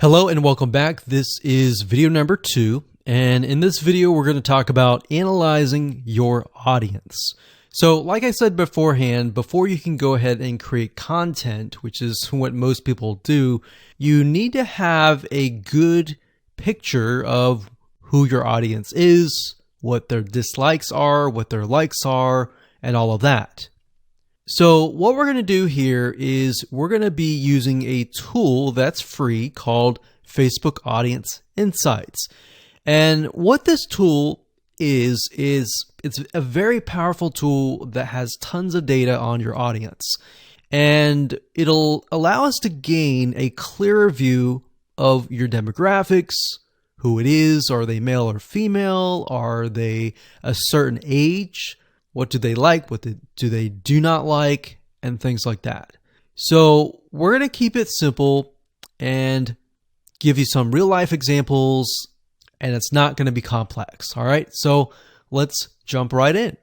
Hello and welcome back. This is video number 2, and in this video we're going to talk about analyzing your audience. So like I said beforehand, before you can go ahead and create content, which is what most people do, you need to have a good picture of who your audience is, what their dislikes are, what their likes are, and all of that. So what we're going to do here is we're going to be using a tool that's free called Facebook Audience Insights. And what this tool is it's a very powerful tool that has tons of data on your audience. And it'll allow us to gain a clearer view of your demographics, who it is, are they male or female, are they a certain age, what do they like, what do they do not like, and things like that. So we're going to keep it simple and give you some real life examples, and it's not going to be complex. All right, so let's jump right in.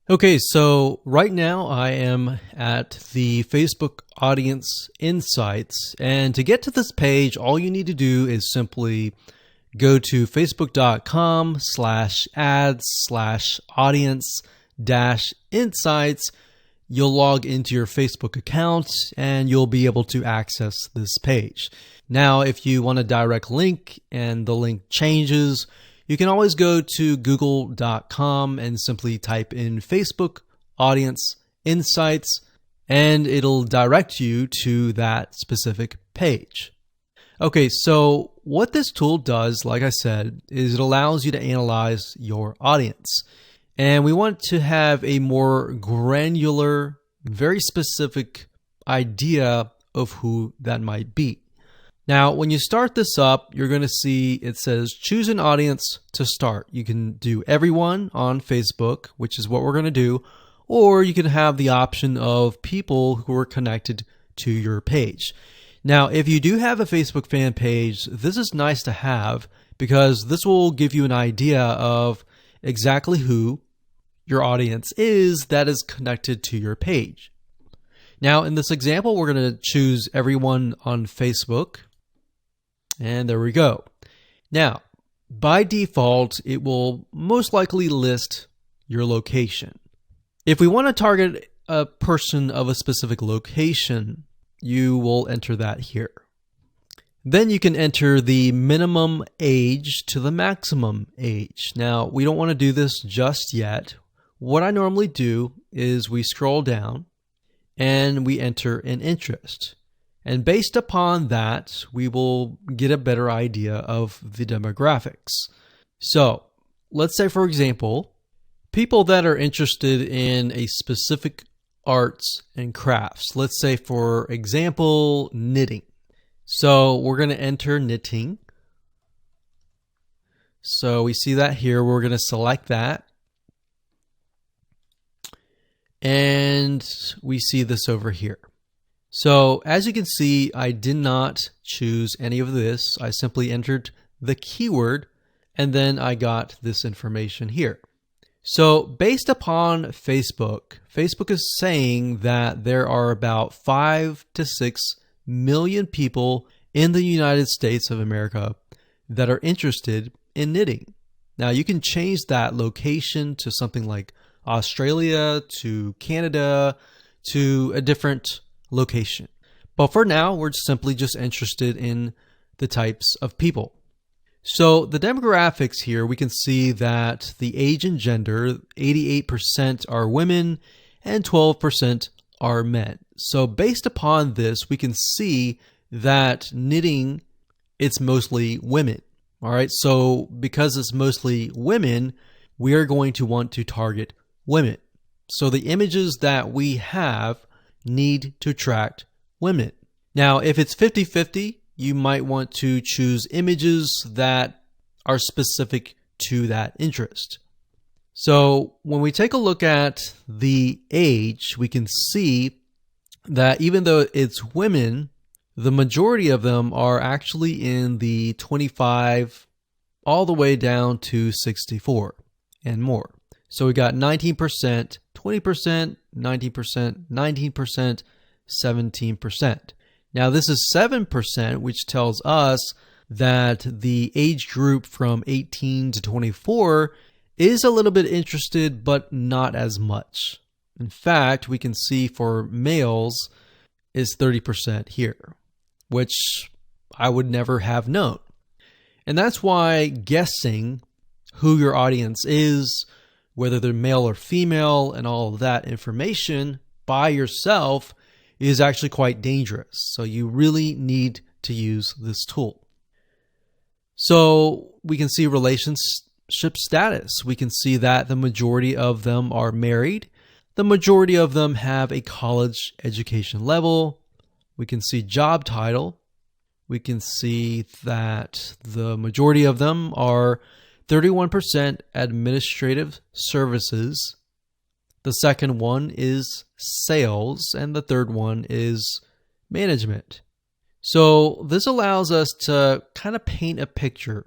Okay, so right now I am at the Facebook Audience Insights, and to get to this page, all you need to do is simply go to facebook.com/ads/audience-insights. You'll log into your Facebook account and you'll be able to access this page. Now, if you want a direct link and the link changes, you can always go to google.com and simply type in Facebook Audience Insights, and it'll direct you to that specific page. Okay, so what this tool does, like I said, is it allows you to analyze your audience. And we want to have a more granular, very specific idea of who that might be. Now, when you start this up, you're going to see it says choose an audience to start. You can do everyone on Facebook, which is what we're going to do, or you can have the option of people who are connected to your page. Now, if you do have a Facebook fan page, this is nice to have because this will give you an idea of exactly who your audience is that is connected to your page. Now, in this example, we're going to choose everyone on Facebook, and there we go. Now, by default, it will most likely list your location. If we want to target a person of a specific location, you will enter that here. Then you can enter the minimum age to the maximum age. Now, we don't want to do this just yet. What I normally do is we scroll down and we enter an interest. And based upon that, we will get a better idea of the demographics. So let's say, for example, people that are interested in a specific arts and crafts. Let's say, for example, knitting. So we're going to enter knitting. So we see that here. We're going to select that. And we see this over here. So as you can see, I did not choose any of this. I simply entered the keyword and then I got this information here. So based upon Facebook is saying that there are about 5 to 6 million people in the United States of America that are interested in knitting. Now you can change that location to something like Australia, to Canada, to a different location. But for now, we're simply just interested in the types of people. So the demographics here, we can see that the age and gender, 88% are women and 12% are men. So based upon this, we can see that knitting, it's mostly women. All right. So because it's mostly women, we are going to want to target women. So the images that we have need to attract women. Now, if it's 50-50, you might want to choose images that are specific to that interest. So when we take a look at the age, we can see that even though it's women, the majority of them are actually in the 25 all the way down to 64 and more. So we got 19%, 20%, 19%, 19%, 17%. Now this is 7%, which tells us that the age group from 18 to 24 is a little bit interested, but not as much. In fact, we can see for males is 30% here, which I would never have known. And that's why guessing who your audience is, whether they're male or female, and all of that information by yourself is actually quite dangerous. So you really need to use this tool. So we can see relationship status. We can see that the majority of them are married. The majority of them have a college education level. We can see job title. We can see that the majority of them are 31% administrative services. The second one is sales, and the third one is management. So this allows us to kind of paint a picture.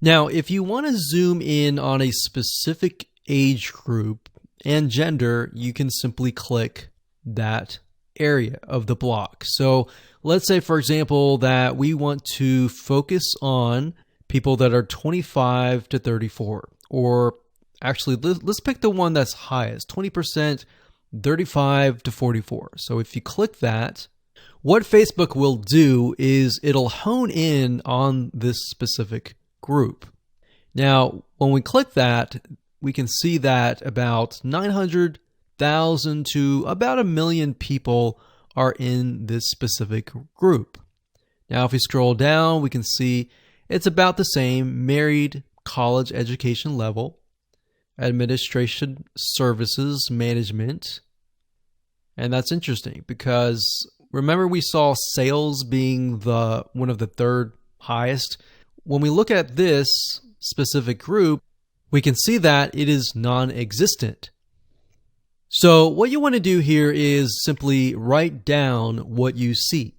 Now, if you want to zoom in on a specific age group and gender, you can simply click that area of the block. So let's say, for example, that we want to focus on people that are 25 to 34, or actually let's pick the one that's highest, 20%, 35 to 44. So if you click that, what Facebook will do is it'll hone in on this specific group. Now, when we click that, we can see that about 900,000 to about 1 million people are in this specific group. Now, if we scroll down, we can see it's about the same: married, college education level, administration services, management. And that's interesting because remember we saw sales being one of the third highest. When we look at this specific group, we can see that it is non-existent. So what you want to do here is simply write down what you see.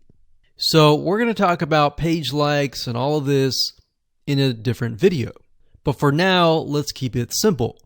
So we're going to talk about page likes and all of this in a different video. But for now, let's keep it simple.